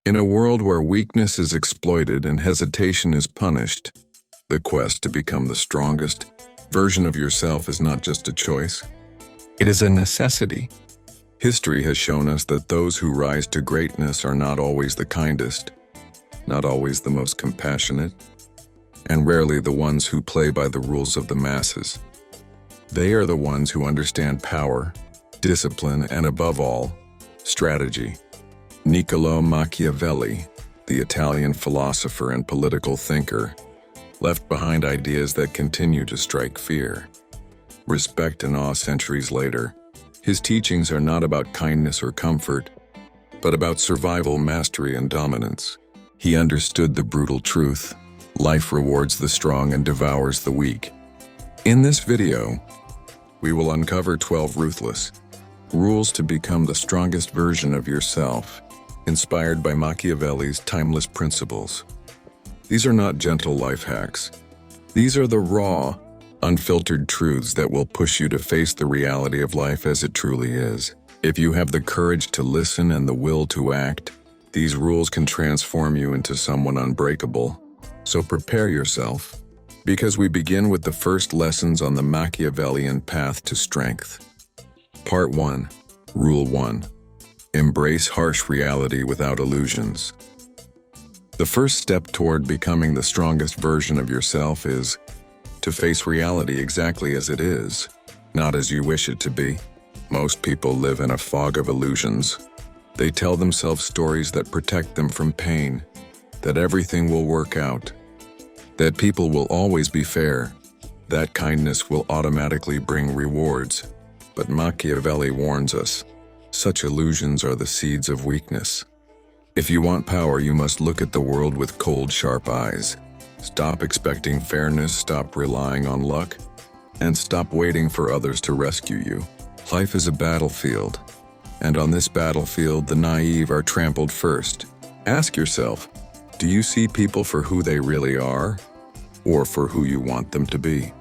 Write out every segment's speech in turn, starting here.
In a world where weakness is exploited and hesitation is punished, the quest to become the strongest version of yourself is not just a choice. It is a necessity. History has shown us that those who rise to greatness are not always the kindest, not always the most compassionate, and rarely the ones who play by the rules of the masses. They are the ones who understand power, discipline, and above all, strategy. Niccolò Machiavelli, the Italian philosopher and political thinker, left behind ideas that continue to strike fear, respect, and awe centuries later. His teachings are not about kindness or comfort, but about survival, mastery, and dominance. He understood the brutal truth: life rewards the strong and devours the weak. In this video, we will uncover 12 ruthless rules to become the strongest version of yourself, inspired by Machiavelli's timeless principles. These are not gentle life hacks. These are the raw, unfiltered truths that will push you to face the reality of life as it truly is. If you have the courage to listen and the will to act, these rules can transform you into someone unbreakable. So prepare yourself, because we begin with the first lessons on the Machiavellian path to strength. Part 1. Rule 1. Embrace harsh reality without illusions. The first step toward becoming the strongest version of yourself is to face reality exactly as it is, not as you wish it to be. Most people live in a fog of illusions. They tell themselves stories that protect them from pain, that everything will work out, that people will always be fair, that kindness will automatically bring rewards. But Machiavelli warns us, such illusions are the seeds of weakness. If you want power, you must look at the world with cold, sharp eyes. Stop expecting fairness, stop relying on luck, and stop waiting for others to rescue you. Life is a battlefield, and on this battlefield, the naive are trampled first. Ask yourself, do you see people for who they really are, or for who you want them to be?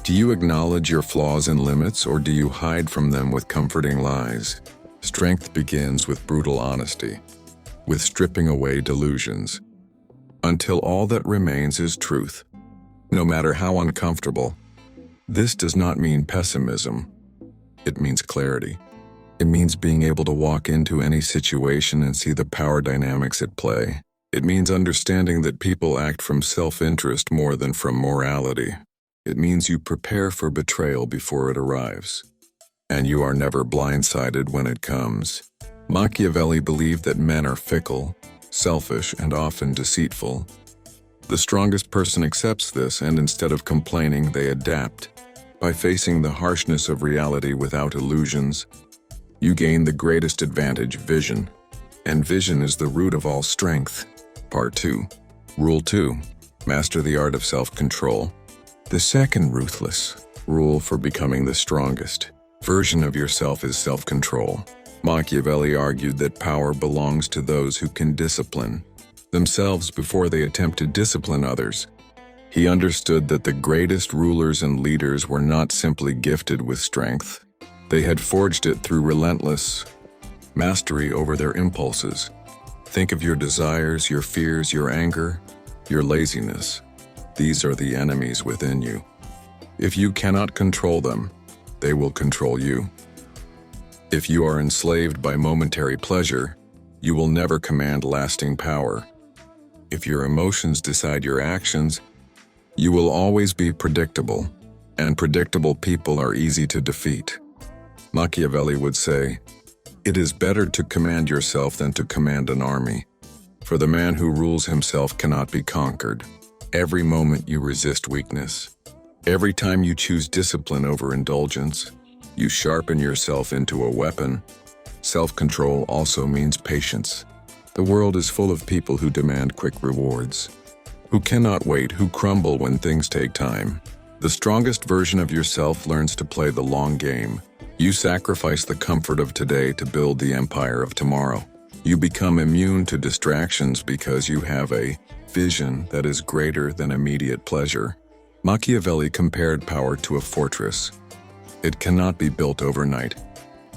Do you acknowledge your flaws and limits, or do you hide from them with comforting lies? Strength begins with brutal honesty, with stripping away delusions, until all that remains is truth, no matter how uncomfortable. This does not mean pessimism. It means clarity. It means being able to walk into any situation and see the power dynamics at play. It means understanding that people act from self-interest more than from morality. It means you prepare for betrayal before it arrives, and you are never blindsided when it comes. Machiavelli believed that men are fickle, selfish, and often deceitful. The strongest person accepts this, and instead of complaining, they adapt. By facing the harshness of reality without illusions, you gain the greatest advantage: vision. And vision is the root of all strength. Part 2. Rule 2. Master the art of self-control. The second ruthless rule for becoming the strongest version of yourself is self-control. Machiavelli argued that power belongs to those who can discipline themselves before they attempt to discipline others. He understood that the greatest rulers and leaders were not simply gifted with strength. They had forged it through relentless mastery over their impulses. Think of your desires, your fears, your anger, your laziness. These are the enemies within you. If you cannot control them, they will control you. If you are enslaved by momentary pleasure, you will never command lasting power. If your emotions decide your actions, you will always be predictable, and predictable people are easy to defeat. Machiavelli would say, "It is better to command yourself than to command an army, for the man who rules himself cannot be conquered." Every moment you resist weakness, every time you choose discipline over indulgence, you sharpen yourself into a weapon. Self-control also means patience. The world is full of people who demand quick rewards, who cannot wait, who crumble when things take time. The strongest version of yourself learns to play the long game. You sacrifice the comfort of today to build the empire of tomorrow. You become immune to distractions because you have a vision that is greater than immediate pleasure. Machiavelli compared power to a fortress. It cannot be built overnight,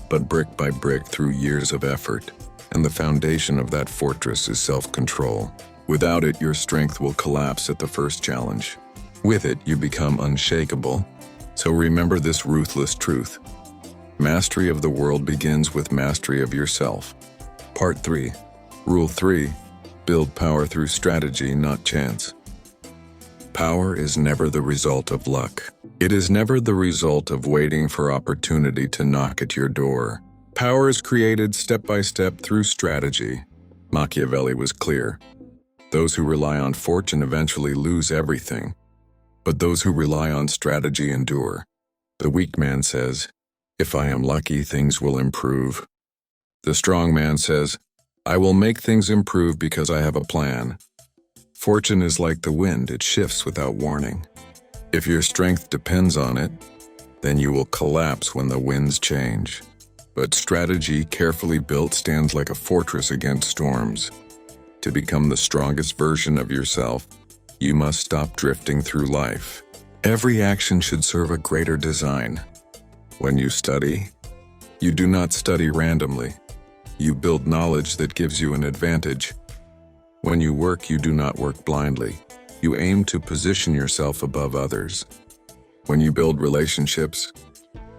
but brick by brick through years of effort. and the foundation of that fortress is self-control. Without it, your strength will collapse at the first challenge. With it, you become unshakable. So remember this ruthless truth. Mastery of the world begins with mastery of yourself. Part 3. Rule 3. Build power through strategy, not chance. Power is never the result of luck. It is never the result of waiting for opportunity to knock at your door. Power is created step by step through strategy. Machiavelli was clear. Those who rely on fortune eventually lose everything, but those who rely on strategy endure. The weak man says, "If I am lucky, things will improve." The strong man says, "I will make things improve because I have a plan." Fortune is like the wind, it shifts without warning. If your strength depends on it, then you will collapse when the winds change. But strategy, carefully built, stands like a fortress against storms. To become the strongest version of yourself, you must stop drifting through life. Every action should serve a greater design. When you study, you do not study randomly. You build knowledge that gives you an advantage. When you work, you do not work blindly. You aim to position yourself above others. When you build relationships,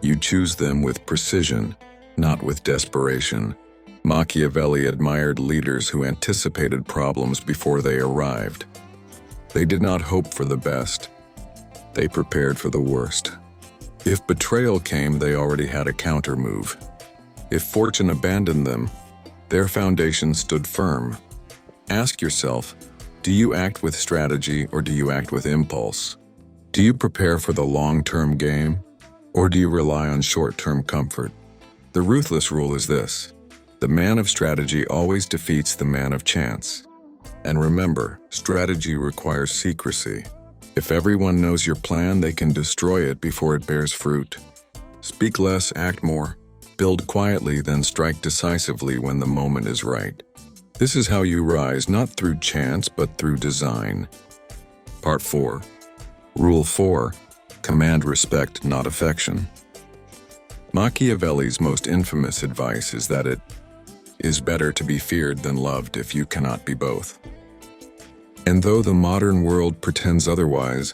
you choose them with precision, not with desperation. Machiavelli admired leaders who anticipated problems before they arrived. They did not hope for the best. They prepared for the worst. If betrayal came, they already had a counter-move. If fortune abandoned them, their foundation stood firm. Ask yourself, do you act with strategy or do you act with impulse? Do you prepare for the long-term game or do you rely on short-term comfort? The ruthless rule is this: the man of strategy always defeats the man of chance. And remember, strategy requires secrecy. If everyone knows your plan, they can destroy it before it bears fruit. Speak less, act more. Build quietly, then strike decisively when the moment is right. This is how you rise, not through chance, but through design. Part 4. Rule 4. Command respect, not affection. Machiavelli's most infamous advice is that it is better to be feared than loved if you cannot be both. And though the modern world pretends otherwise,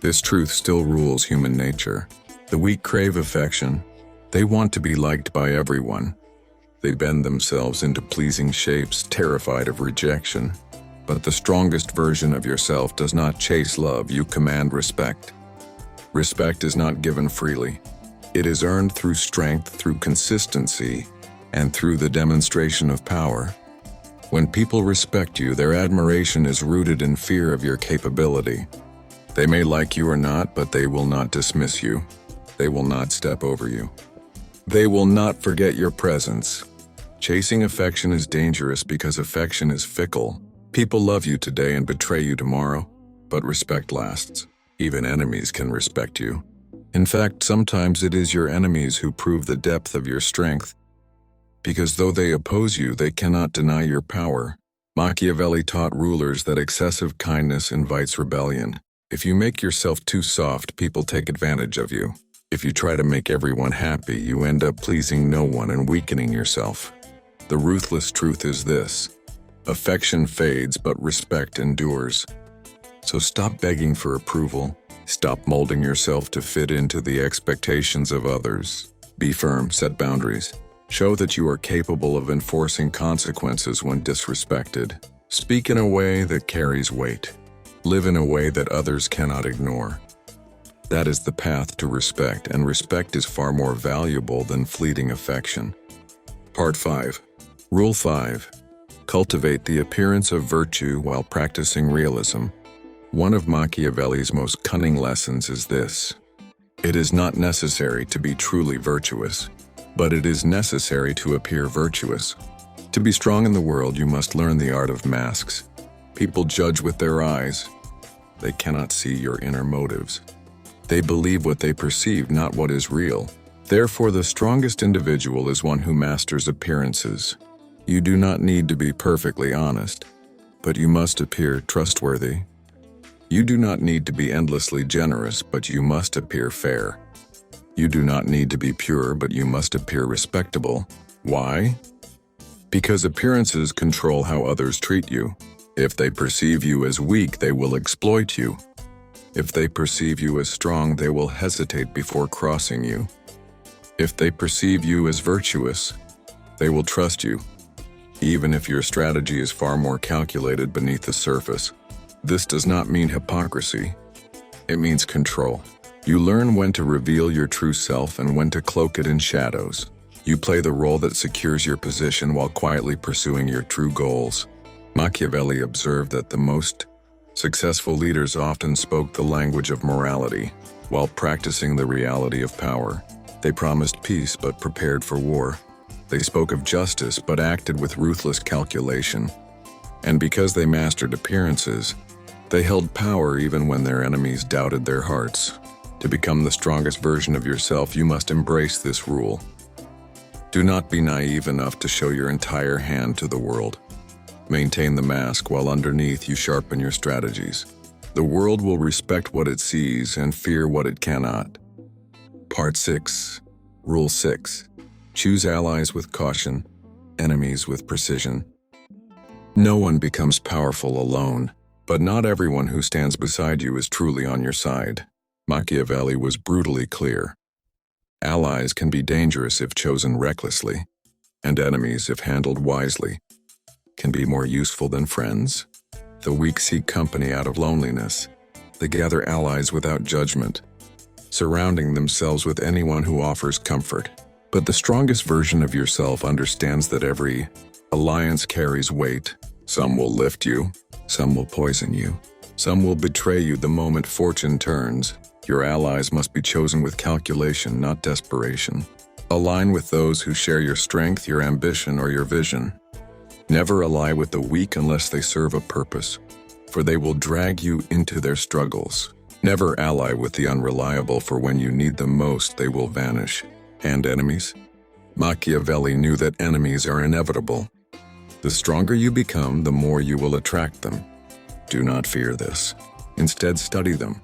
this truth still rules human nature. The weak crave affection. They want to be liked by everyone. They bend themselves into pleasing shapes, terrified of rejection. But the strongest version of yourself does not chase love, you command respect. Respect is not given freely. It is earned through strength, through consistency, and through the demonstration of power. When people respect you, their admiration is rooted in fear of your capability. They may like you or not, but they will not dismiss you. They will not step over you. They will not forget your presence. Chasing affection is dangerous because affection is fickle. People love you today and betray you tomorrow, but respect lasts. Even enemies can respect you. In fact, sometimes it is your enemies who prove the depth of your strength, because though they oppose you, they cannot deny your power. Machiavelli taught rulers that excessive kindness invites rebellion. If you make yourself too soft, people take advantage of you. If you try to make everyone happy, you end up pleasing no one and weakening yourself. The ruthless truth is this: affection fades, but respect endures. So stop begging for approval. Stop molding yourself to fit into the expectations of others. Be firm, set boundaries. Show that you are capable of enforcing consequences when disrespected. Speak in a way that carries weight. Live in a way that others cannot ignore. That is the path to respect, and respect is far more valuable than fleeting affection. Part 5. Rule 5. Cultivate the appearance of virtue while practicing realism. One of Machiavelli's most cunning lessons is this: it is not necessary to be truly virtuous, but it is necessary to appear virtuous. To be strong in the world, you must learn the art of masks. People judge with their eyes. They cannot see your inner motives. They believe what they perceive, not what is real. Therefore, the strongest individual is one who masters appearances. You do not need to be perfectly honest, but you must appear trustworthy. You do not need to be endlessly generous, but you must appear fair. You do not need to be pure, but you must appear respectable. Why? Because appearances control how others treat you. If they perceive you as weak, they will exploit you. If they perceive you as strong, they will hesitate before crossing you. If they perceive you as virtuous, they will trust you, even if your strategy is far more calculated beneath the surface. This does not mean hypocrisy. It means control. You learn when to reveal your true self and when to cloak it in shadows. You play the role that secures your position while quietly pursuing your true goals. Machiavelli observed that the most successful leaders often spoke the language of morality while practicing the reality of power. They promised peace but prepared for war. They spoke of justice but acted with ruthless calculation. And because they mastered appearances, they held power even when their enemies doubted their hearts. To become the strongest version of yourself, you must embrace this rule. Do not be naive enough to show your entire hand to the world. Maintain the mask while underneath you sharpen your strategies. The world will respect what it sees and fear what it cannot. Part 6. Rule 6. Choose allies with caution, enemies with precision. No one becomes powerful alone, but not everyone who stands beside you is truly on your side. Machiavelli was brutally clear. Allies can be dangerous if chosen recklessly, and enemies, if handled wisely, can be more useful than friends. The weak seek company out of loneliness. They gather allies without judgment, surrounding themselves with anyone who offers comfort. But the strongest version of yourself understands that every alliance carries weight. Some will lift you, some will poison you, some will betray you the moment fortune turns. Your allies must be chosen with calculation, not desperation. Align with those who share your strength, your ambition, or your vision. Never ally with the weak unless they serve a purpose, for they will drag you into their struggles. Never ally with the unreliable, for when you need them most, they will vanish. And enemies? Machiavelli knew that enemies are inevitable. The stronger you become, the more you will attract them. Do not fear this. Instead, study them.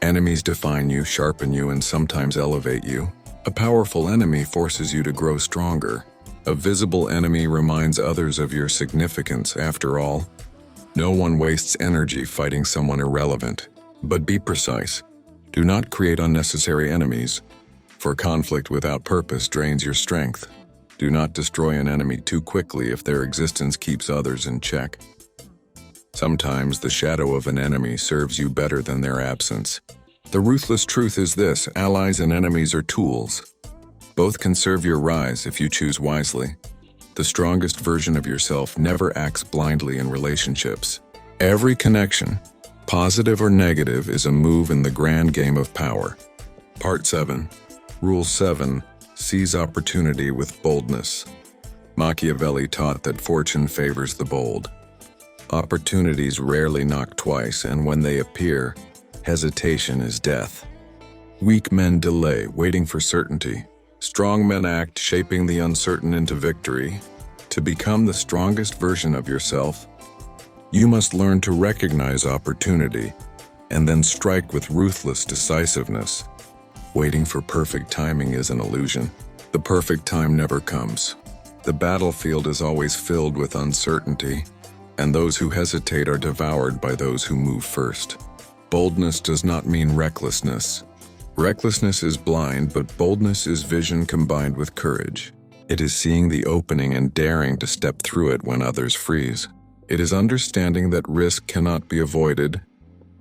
Enemies define you, sharpen you, and sometimes elevate you. A powerful enemy forces you to grow stronger. A visible enemy reminds others of your significance. After all, no one wastes energy fighting someone irrelevant. But be precise. Do not create unnecessary enemies, for conflict without purpose drains your strength. Do not destroy an enemy too quickly if their existence keeps others in check. Sometimes the shadow of an enemy serves you better than their absence. The ruthless truth is this: allies and enemies are tools. Both can serve your rise if you choose wisely. The strongest version of yourself never acts blindly in relationships. Every connection, positive or negative, is a move in the grand game of power. Part 7. Rule 7. Seize opportunity with boldness. Machiavelli taught that fortune favors the bold. Opportunities rarely knock twice, and when they appear, hesitation is death. Weak men delay, waiting for certainty. Strong men act, shaping the uncertain into victory. To become the strongest version of yourself, you must learn to recognize opportunity and then strike with ruthless decisiveness. Waiting for perfect timing is an illusion. The perfect time never comes. The battlefield is always filled with uncertainty, and those who hesitate are devoured by those who move first. Boldness does not mean recklessness. Recklessness is blind, but boldness is vision combined with courage. It is seeing the opening and daring to step through it when others freeze. It is understanding that risk cannot be avoided,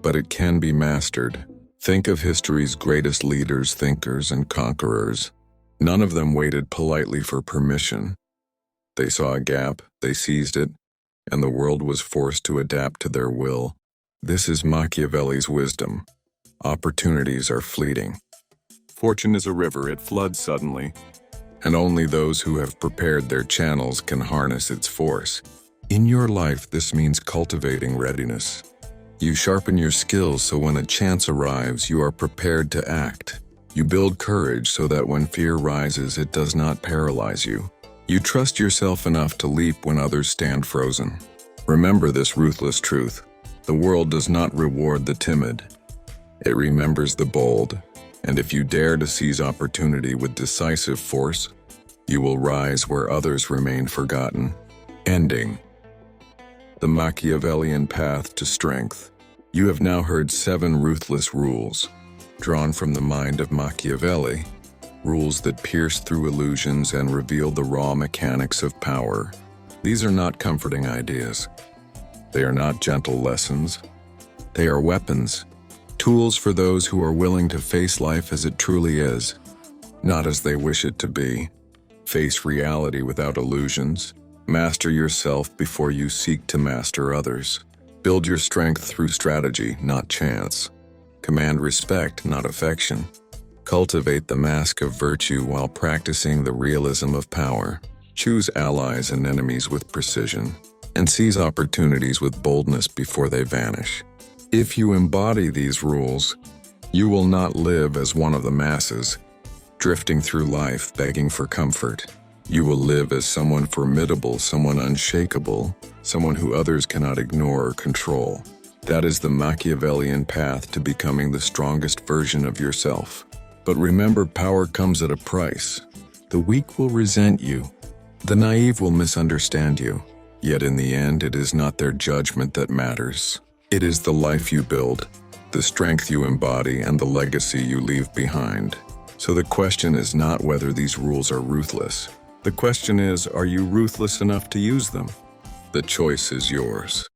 but it can be mastered. Think of history's greatest leaders, thinkers, and conquerors. None of them waited politely for permission. They saw a gap, they seized it, and the world was forced to adapt to their will. This is Machiavelli's wisdom. Opportunities are fleeting. Fortune is a river, it floods suddenly, and only those who have prepared their channels can harness its force. In your life, this means cultivating readiness. You sharpen your skills so when a chance arrives, you are prepared to act. You build courage so that when fear rises, it does not paralyze you. You trust yourself enough to leap when others stand frozen. Remember this ruthless truth: the world does not reward the timid. It remembers the bold, and if you dare to seize opportunity with decisive force, you will rise where others remain forgotten. Ending. The Machiavellian path to strength. You have now heard 7 ruthless rules, drawn from the mind of Machiavelli, rules that pierce through illusions and reveal the raw mechanics of power. These are not comforting ideas. They are not gentle lessons. They are weapons, tools for those who are willing to face life as it truly is, not as they wish it to be. Face reality without illusions. Master yourself before you seek to master others. Build your strength through strategy, not chance. Command respect, not affection. Cultivate the mask of virtue while practicing the realism of power. Choose allies and enemies with precision, and seize opportunities with boldness before they vanish. If you embody these rules, you will not live as one of the masses, drifting through life begging for comfort. You will live as someone formidable, someone unshakable, someone who others cannot ignore or control. That is the Machiavellian path to becoming the strongest version of yourself. But remember, power comes at a price. The weak will resent you. The naive will misunderstand you. Yet in the end, it is not their judgment that matters. It is the life you build, the strength you embody, and the legacy you leave behind. So the question is not whether these rules are ruthless. The question is, are you ruthless enough to use them? The choice is yours.